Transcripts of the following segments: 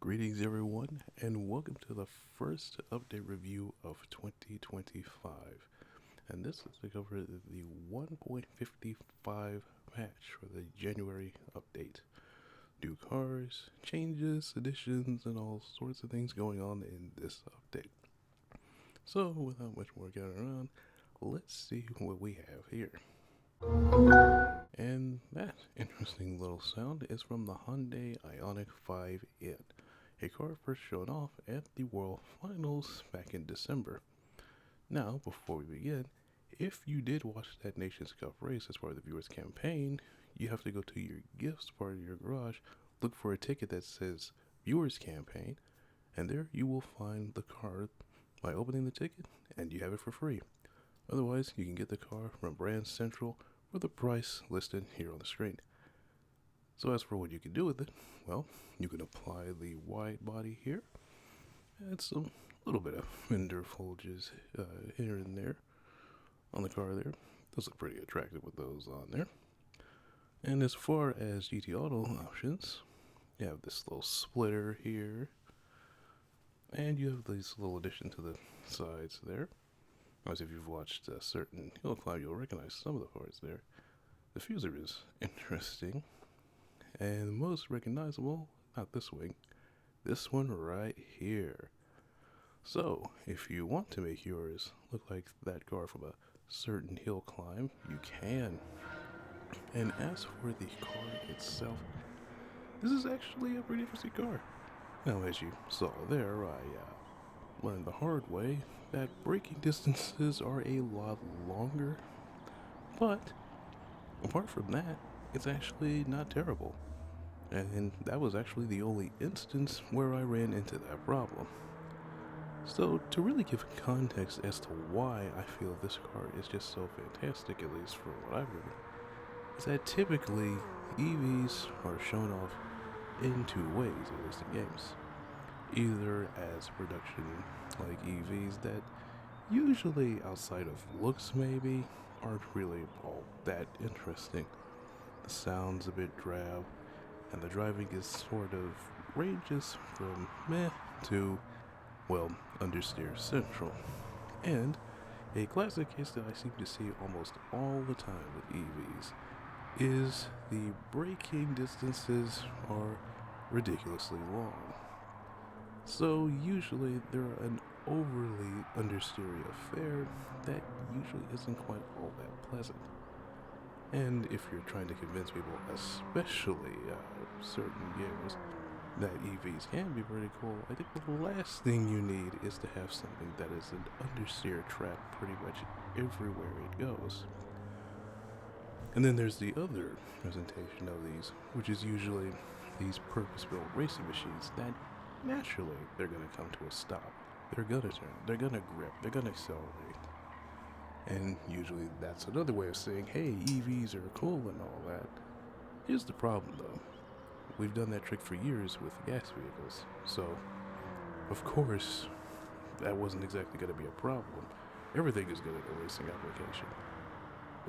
Greetings, everyone, and welcome to the first update review of 2025. And this is to cover the 1.55 patch for the January update. New cars, changes, additions, and all sorts of things going on in this update. So, without much more getting around, let's see what we have here. And that interesting little sound is from the Hyundai Ioniq 5N, a car first shown off at the World Finals back in December. Now, before we begin, if you did watch that Nations Cup race as part of the viewers campaign, you have to go to your gifts part of your garage, look for a ticket that says viewers campaign, and there you will find the car by opening the ticket, and you have it for free. Otherwise, you can get the car from Brand Central for the price listed here on the screen. So as for what you can do with it, well, you can apply the wide body here, add some little bit of fender folges here and there on the car there. Those look pretty attractive with those on there. And as far as GT Auto options, you have this little splitter here, and you have this little addition to the sides there. As if you've watched a certain hill climb, you'll recognize some of the parts there. The diffuser is interesting, and most recognizable, not this wing, this one right here. So, if you want to make yours look like that car from a certain hill climb, you can. And as for the car itself, this is actually a pretty interesting car. Now, as you saw there, I learned the hard way that braking distances are a lot longer, but apart from that, it's actually not terrible. And that was actually the only instance where I ran into that problem. So, to really give context as to why I feel this car is just so fantastic, at least for what I've read, is that typically EVs are shown off in two ways, at least in games. Either as production like EVs that usually outside of looks maybe aren't really all that interesting. The sound's a bit drab, and the driving is sort of ranges from meh to, well, understeer central. And a classic case that I seem to see almost all the time with EVs is the braking distances are ridiculously long. So usually they're an overly understeery affair that usually isn't quite all that pleasant. And if you're trying to convince people, especially certain gamers, that EVs can be pretty cool, I think the last thing you need is to have something that is an understeer trap pretty much everywhere it goes. And then there's the other presentation of these, which is usually these purpose-built racing machines that naturally they're going to come to a stop. They're going to turn, they're going to grip, they're going to accelerate. And usually that's another way of saying, hey, EVs are cool and all that. Here's the problem though. We've done that trick for years with gas vehicles. So, of course, that wasn't exactly going to be a problem. Everything is good at a racing application.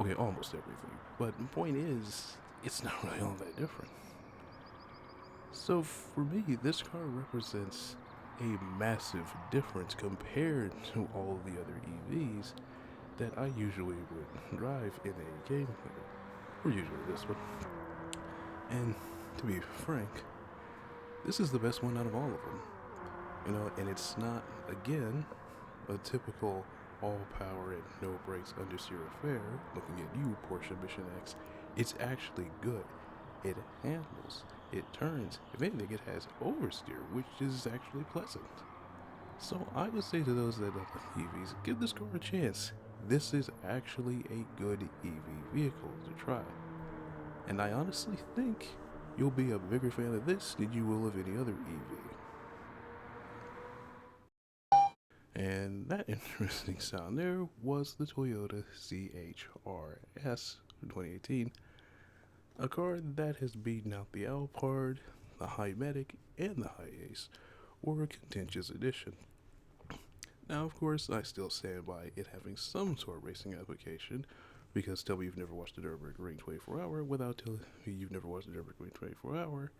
Okay, almost everything. But the point is, it's not really all that different. So for me, this car represents a massive difference compared to all the other EVs that I usually would drive in a game, or usually this one. And to be frank, this is the best one out of all of them. You know, and it's not, again, a typical all-power and no-brakes understeer affair, looking at you, Porsche Mission X. It's actually good. It handles, it turns. If anything, it has oversteer, which is actually pleasant. So I would say to those that love EVs, give this car a chance. This is actually a good EV vehicle to try. And I honestly think you'll be a bigger fan of this than you will of any other EV. And that interesting sound there was the Toyota CHRS 2018, a car that has beaten out the Alphard, the Hi-Medic, and the Hi-Ace, or a contentious edition. Now, of course, I still stand by it having some sort of racing application, because tell me you've never watched a Nürburgring 24 Hour without telling me you've never watched a Nürburgring 24 Hour,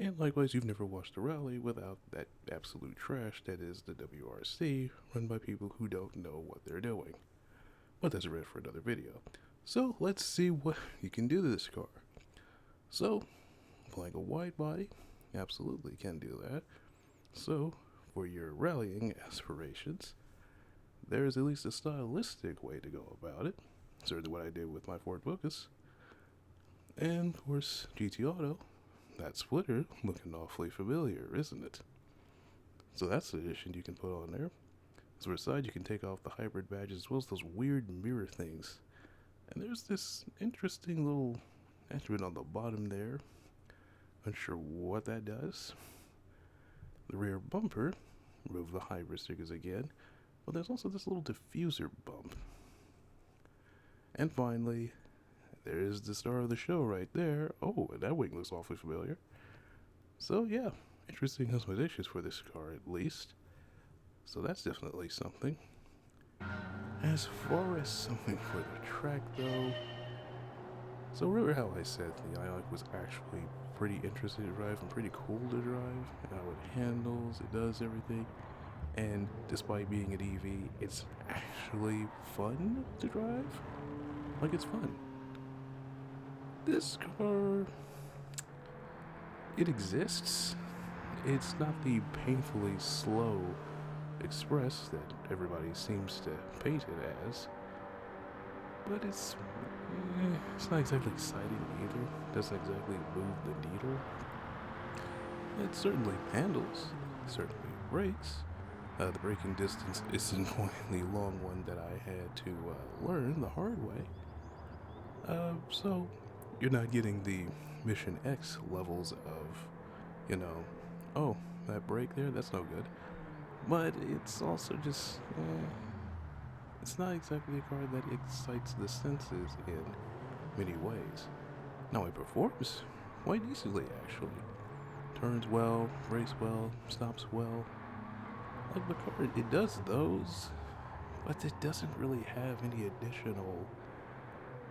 And likewise, you've never watched a rally without that absolute trash that is the WRC, run by people who don't know what they're doing. But that's a riff for another video. So let's see what you can do to this car. So, playing a wide body, absolutely can do that. So, for your rallying aspirations, there is at least a stylistic way to go about it. Certainly what I did with my Ford Focus. And of course, GT Auto, that splitter looking awfully familiar, isn't it? So that's the addition you can put on there. So for the side, you can take off the hybrid badges as well as those weird mirror things. And there's this interesting little attribute on the bottom there. Unsure what that does. The rear bumper, remove the hybrid stickers again. But there's also this little diffuser bump. And finally, there is the star of the show right there. Oh, and that wing looks awfully familiar. So yeah, interesting customizations for this car at least. So that's definitely something. As far as something for the track though, so remember how I said the Ioniq was actually pretty interesting to drive and pretty cool to drive, and how it handles, it does everything, and despite being an EV, it's actually fun to drive? Like, it's fun. This car, it exists. It's not the painfully slow express that everybody seems to paint it as, but it's not exactly exciting either. Doesn't exactly move the needle. It certainly handles, certainly brakes. The braking distance isn't quite the long one that I had to learn the hard way. So you're not getting the Mission X levels of, oh, that brake there, that's no good. But it's also just, it's not exactly a car that excites the senses in many ways. Now it performs quite decently actually. Turns well, brakes well, stops well. Like the car, it does those, but it doesn't really have any additional,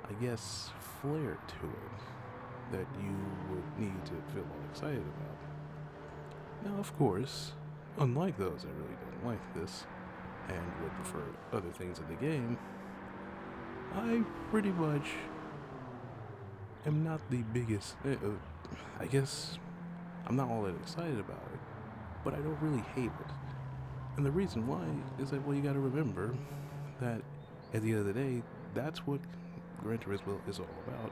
I guess, flair to it that you would need to feel all excited about. Now, of course, unlike those, I really don't like this and would prefer other things in the game. I pretty much am not the biggest, I guess I'm not all that excited about it, but I don't really hate it. And the reason why is that, well, you gotta remember that at the end of the day, that's what Gran Turismo is all about.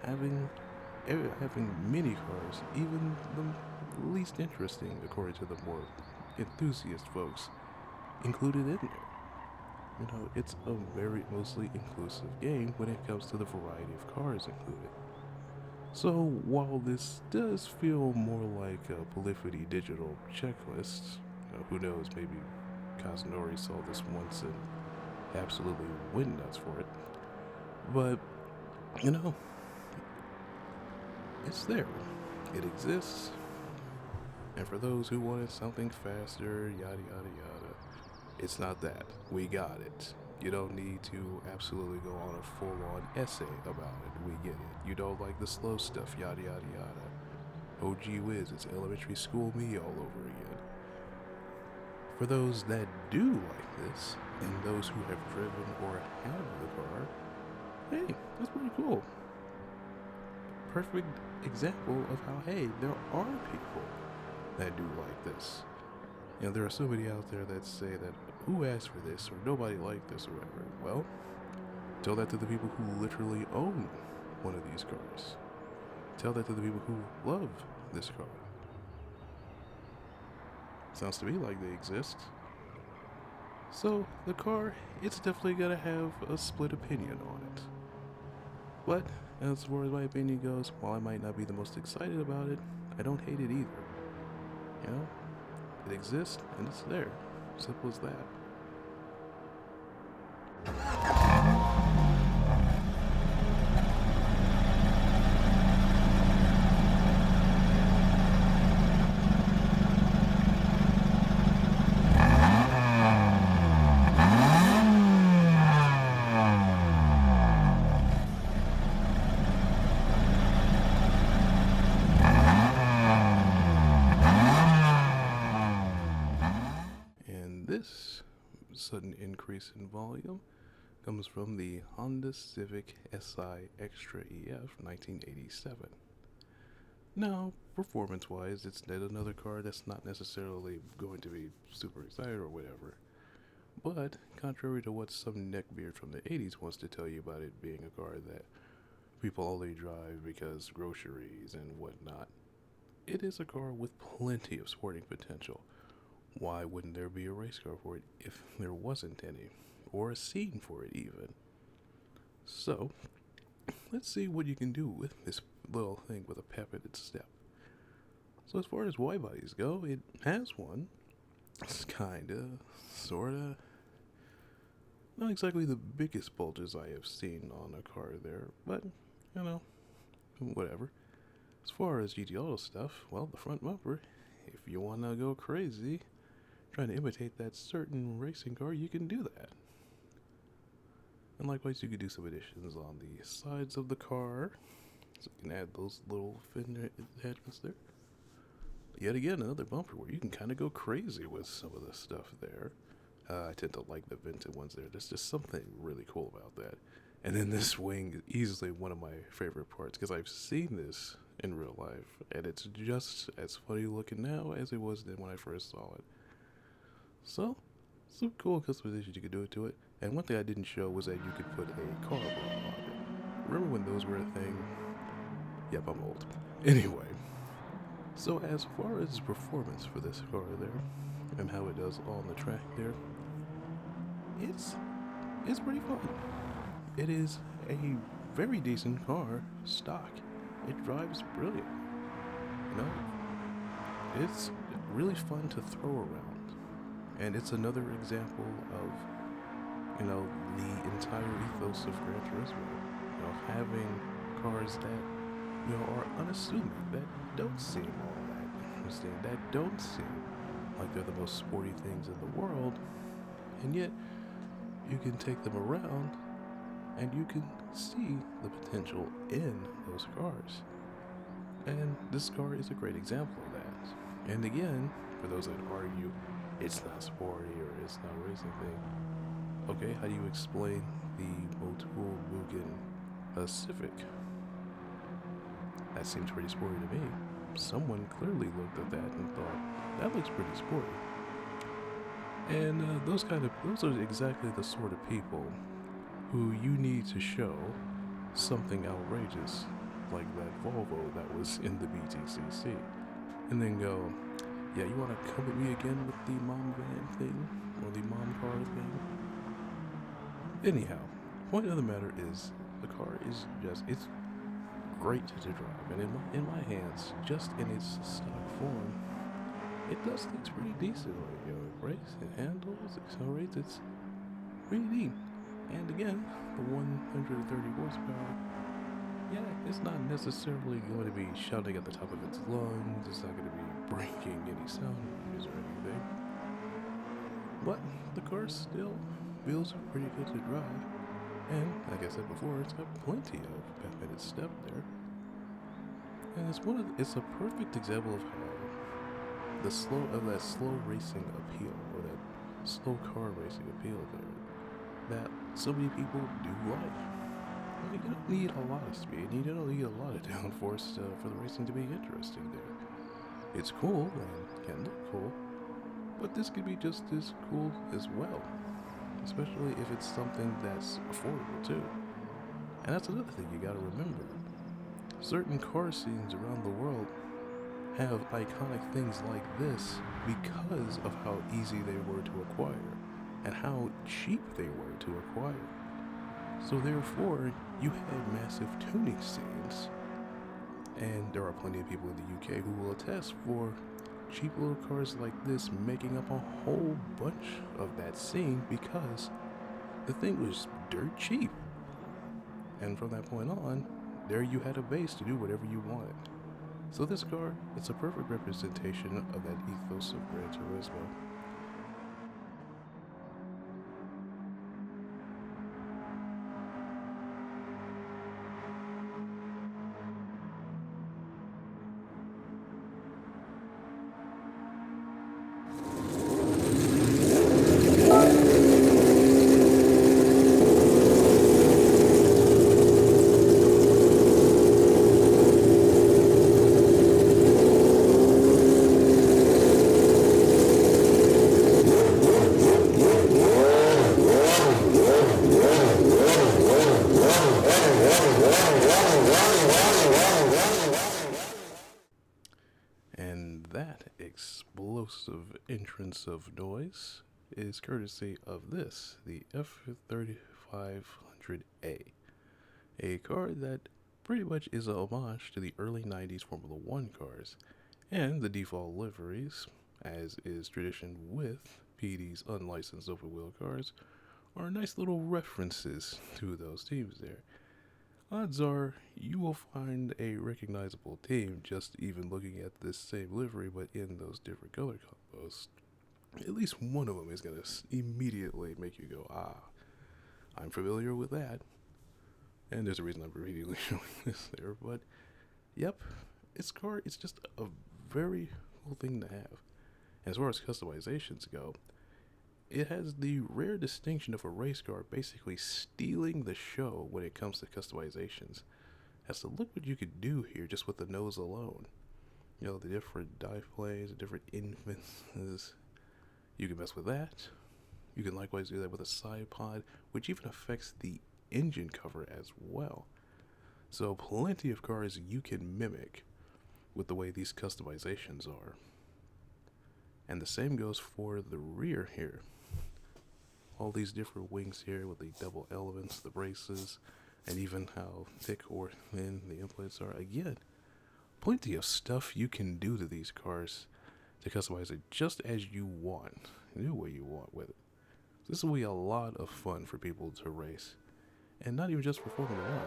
Having mini cars, even the least interesting according to the more enthusiast folks, included in there. It's a very mostly inclusive game when it comes to the variety of cars included. So while this does feel more like a Polyphony digital checklist, who knows, maybe Kazunori saw this once and absolutely went nuts for it. But, it's there. It exists. And for those who wanted something faster, yada yada yada, it's not that. We got it. You don't need to absolutely go on a full-on essay about it. We get it. You don't like the slow stuff, yada yada yada. Oh gee whiz, it's elementary school me all over again. For those that do like this, and those who have driven or have the car, hey, that's pretty cool. Perfect example of how, hey, there are people that do like this. There are somebody out there that say that, who asked for this, or nobody liked this, or whatever. Well, tell that to the people who literally own one of these cars. Tell that to the people who love this car. Sounds to me like they exist. So, the car, it's definitely gonna have a split opinion on it. But, as far as my opinion goes, while I might not be the most excited about it, I don't hate it either. It exists, and it's there. Simple as that. This sudden increase in volume comes from the Honda Civic Si Extra EF 1987. Now, performance wise, it's yet another car that's not necessarily going to be super excited or whatever. But, contrary to what some neckbeard from the 80s wants to tell you about it being a car that people only drive because groceries and whatnot, it is a car with plenty of sporting potential. Why wouldn't there be a race car for it if there wasn't any? Or a scene for it, even? So, let's see what you can do with this little thing with a pep in its step. So, as far as wide bodies go, it has one. It's kinda, sorta. Not exactly the biggest bulges I have seen on a car there, but, you know, whatever. As far as GT Auto stuff, well, the front bumper, if you wanna go crazy, trying to imitate that certain racing car, you can do that. And likewise, you can do some additions on the sides of the car, so you can add those little fender attachments there. Yet again, another bumper where you can kind of go crazy with some of the stuff there. I tend to like the vented ones there. There's just something really cool about that. And then this wing is easily one of my favorite parts because I've seen this in real life, and it's just as funny looking now as it was then when I first saw it. So, some cool customization you could do to it. And one thing I didn't show was that you could put a car bomb on it. Remember when those were a thing? Yep, I'm old. Anyway, so as far as performance for this car there, and how it does on the track there, it's pretty fun. It is a very decent car, stock. It drives brilliant. You know, it's really fun to throw around. And it's another example of, the entire ethos of Gran Turismo. Having cars that, are unassuming, that don't seem all that interesting, that don't seem like they're the most sporty things in the world, and yet you can take them around and you can see the potential in those cars. And this car is a great example of that. And again, for those that argue it's not sporty or it's not a racing thing, okay, how do you explain the Motul Mugen Civic? That seems pretty sporty to me. Someone clearly looked at that and thought, that looks pretty sporty. And those are exactly the sort of people who you need to show something outrageous, like that Volvo that was in the BTCC, and then go, yeah, you want to come at me again with the mom van thing, or the mom car thing? Anyhow, point of the matter is, the car is it's great to drive, and in my hands, just in its stock form, it does things pretty decently. It brakes, it handles, it accelerates, it's pretty neat. And again, the 130 horsepower, yeah, it's not necessarily going to be shouting at the top of its lungs, it's not going to be breaking any sound waves or anything, but the car still feels pretty good to drive. And like I said before, it's got plenty of pep in its step there. And it's a perfect example of how that slow racing appeal, or that slow car racing appeal there, that so many people do like. You don't need a lot of speed, you don't need a lot of downforce for the racing to be interesting there. It's cool and can look cool, but this could be just as cool as well, especially if it's something that's affordable too. And that's another thing you gotta remember. Certain car scenes around the world have iconic things like this because of how easy they were to acquire and how cheap they were to acquire. So therefore, you had massive tuning scenes, and there are plenty of people in the UK who will attest for cheap little cars like this making up a whole bunch of that scene because the thing was dirt cheap. And from that point on, there you had a base to do whatever you wanted. So this car, it's a perfect representation of that ethos of Gran Turismo. explosive entrance of noise is courtesy of this, the F3500A, a car that pretty much is a homage to the early 90s Formula One cars, and the default liveries, as is tradition with PD's unlicensed open wheel cars, are nice little references to those teams there. Odds are you will find a recognizable team just even looking at this same livery but in those different color combos. At least one of them is going to immediately make you go, ah, I'm familiar with that. And there's a reason I'm repeatedly showing this there, but yep, it's just a very cool thing to have. As far as customizations go, it has the rare distinction of a race car basically stealing the show when it comes to customizations. As to look what you could do here just with the nose alone. You know, the different dive planes, the different influences. You can mess with that. You can likewise do that with a side pod, which even affects the engine cover as well. So plenty of cars you can mimic with the way these customizations are. And the same goes for the rear here. All these different wings here with the double elements, the braces, and even how thick or thin the implants are. Again, plenty of stuff you can do to these cars to customize it just as you want, the way you want with it. This will be a lot of fun for people to race. And not even just for Formula 1,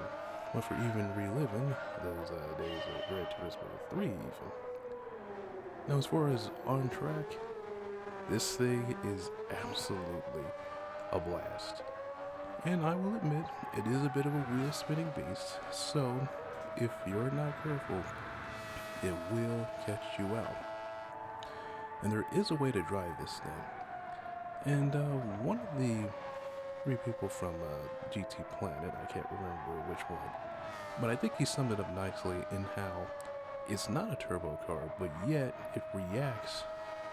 but for even reliving those days of Gran Turismo 3 even. Now as far as on track, this thing is absolutely a blast. And I will admit, it is a bit of a wheel spinning beast, so if you're not careful, it will catch you out. And there is a way to drive this thing. And one of the three people from GT Planet, I can't remember which one, but I think he summed it up nicely in how it's not a turbo car, but yet it reacts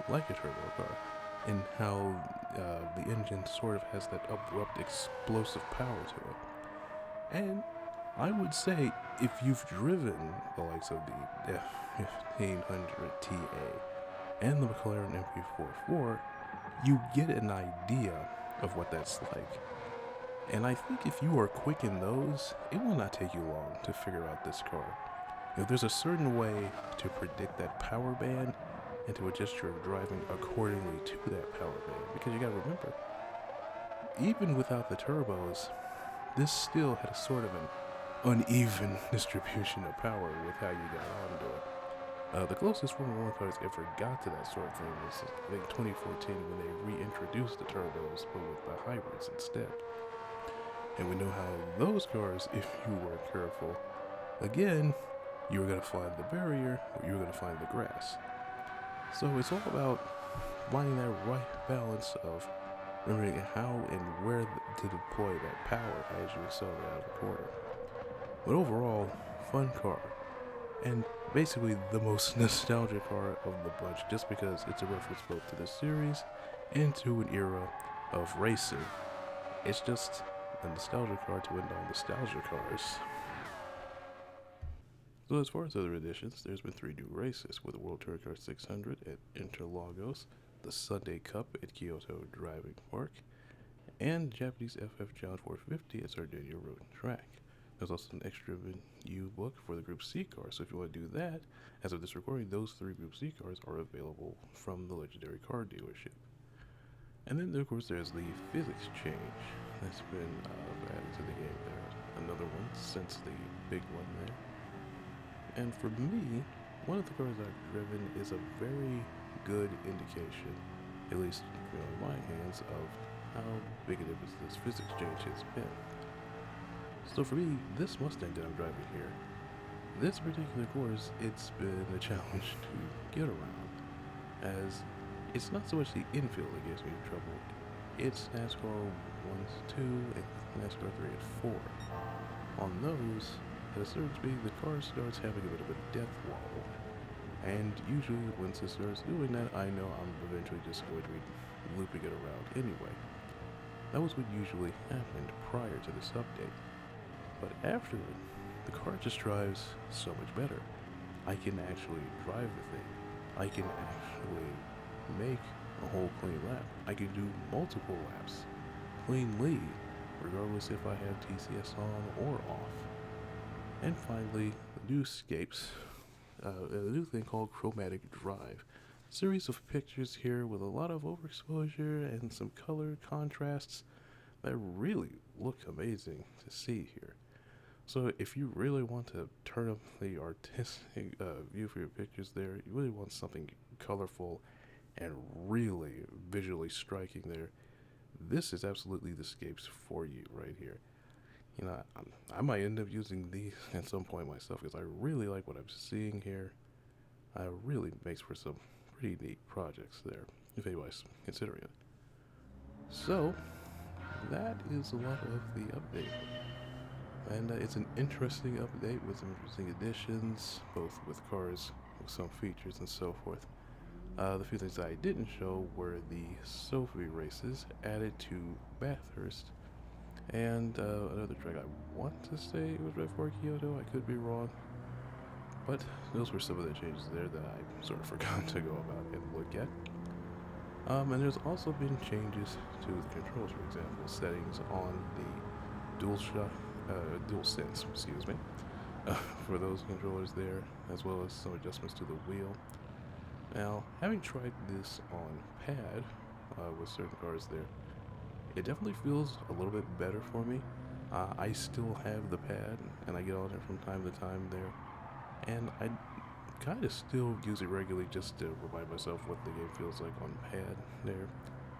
like a turbo car, and how the engine sort of has that abrupt explosive power to it. And I would say if you've driven the likes of the F1500 TA and the McLaren MP44, you get an idea of what that's like. And I think if you are quick in those, it will not take you long to figure out this car. You know, there's a certain way to predict that power band and to adjust your driving accordingly to that power band. Because you gotta remember, even without the turbos, this still had a sort of an uneven distribution of power with how you got onto it. The closest Formula 1 cars ever got to that sort of thing was, I think, 2014 when they reintroduced the turbos, but with the hybrids instead. And we know how those cars, if you weren't careful, again, you were going to find the barrier or you were going to find the grass. So it's all about finding that right balance of remembering how and where to deploy that power as you accelerate out of the corner. But overall, fun car. And basically the most nostalgic car of the bunch, just because it's a reference both to the series and to an era of racing. It's just a nostalgia car to end all nostalgia cars. So as far as other additions, there's been 3 new races, with the World Touring Car 600 at Interlagos, the Sunday Cup at Kyoto Driving Park, and Japanese FF John 450 at Sardinia Road Track. There's also an extra venue book for the Group C cars, so if you want to do that, as of this recording, those 3 Group C cars are available from the Legendary Car Dealership. And then, of course, there's the physics change that's been added to the game there. Another one since the big one there. And for me, one of the cars I've driven is a very good indication, at least in my hands, of how big a difference this physics change has been. So for me, this Mustang that I'm driving here, this particular course, it's been a challenge to get around, as it's not so much the infield that gives me trouble, it's NASCAR 1, 2, and NASCAR 3 and 4. On those, at a certain speed, the car starts having a bit of a death wobble. And usually, once it starts doing that, I know I'm eventually just going to be looping it around anyway. That was what usually happened prior to this update. But after it, the car just drives so much better. I can actually drive the thing. I can actually make a whole clean lap. I can do multiple laps cleanly, regardless if I have TCS on or off. And finally, the new scapes, a new thing called chromatic drive. Series of pictures here with a lot of overexposure and some color contrasts that really look amazing to see here. So if you really want to turn up the artistic view for your pictures there, you really want something colorful and really visually striking there, this is absolutely the scapes for you right here. You know, I might end up using these at some point myself because I really like what I'm seeing here. It really makes for some pretty neat projects there, if anybody's considering it. So, that is a lot of the update. And it's an interesting update with some interesting additions, both with cars, with some features, and so forth. The few things that I didn't show were the Sophie races added to Bathurst, and another track I want to say it was Red Fork Kyoto. I could be wrong, but those were some of the changes there that I sort of forgot to go about and look at. And there's also been changes to the controls, for example, settings on the dual sense, excuse me, for those controllers there, as well as some adjustments to the wheel. Now, having tried this on pad with certain cars there, it definitely feels a little bit better for me. I still have the pad, and I get on it from time to time there, and I kind of still use it regularly just to remind myself what the game feels like on pad there.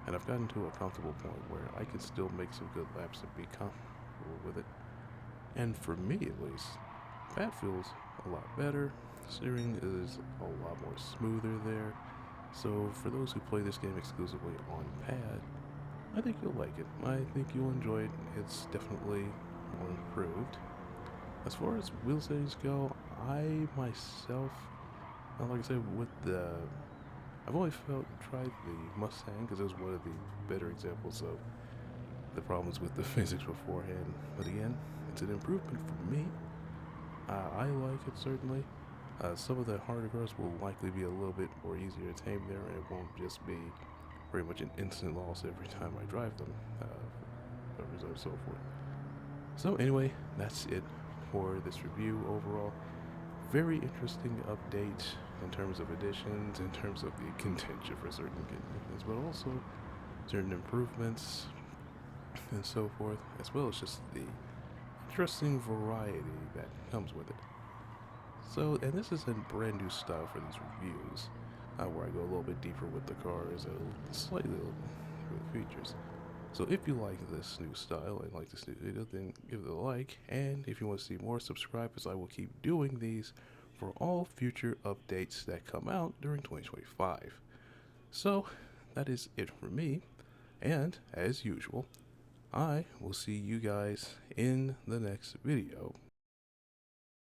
And I've gotten to a comfortable point where I can still make some good laps and be comfortable with it. And for me at least, pad feels a lot better. Steering is a lot more smoother there. So for those who play this game exclusively on pad, I think you'll like it. I think you'll enjoy it. It's definitely more improved. As far as wheel settings go, I myself, like I said, I've always tried the Mustang because it was one of the better examples of the problems with the physics beforehand. But again, it's an improvement for me. I like it certainly. Some of the harder cars will likely be a little bit more easier to tame there, and it won't just be pretty much an instant loss every time I drive them, and so forth. So anyway, that's it for this review overall. Very interesting update in terms of additions, in terms of the contention for certain conditions, but also certain improvements and so forth, as well as just the interesting variety that comes with it. So, and this is a brand new style for these reviews, where I go a little bit deeper with the cars and slightly with the features. So if you like this new style and like this new video, then give it a like. And if you want to see more, subscribe, as I will keep doing these for all future updates that come out during 2025. So that is it for me. And as usual, I will see you guys in the next video.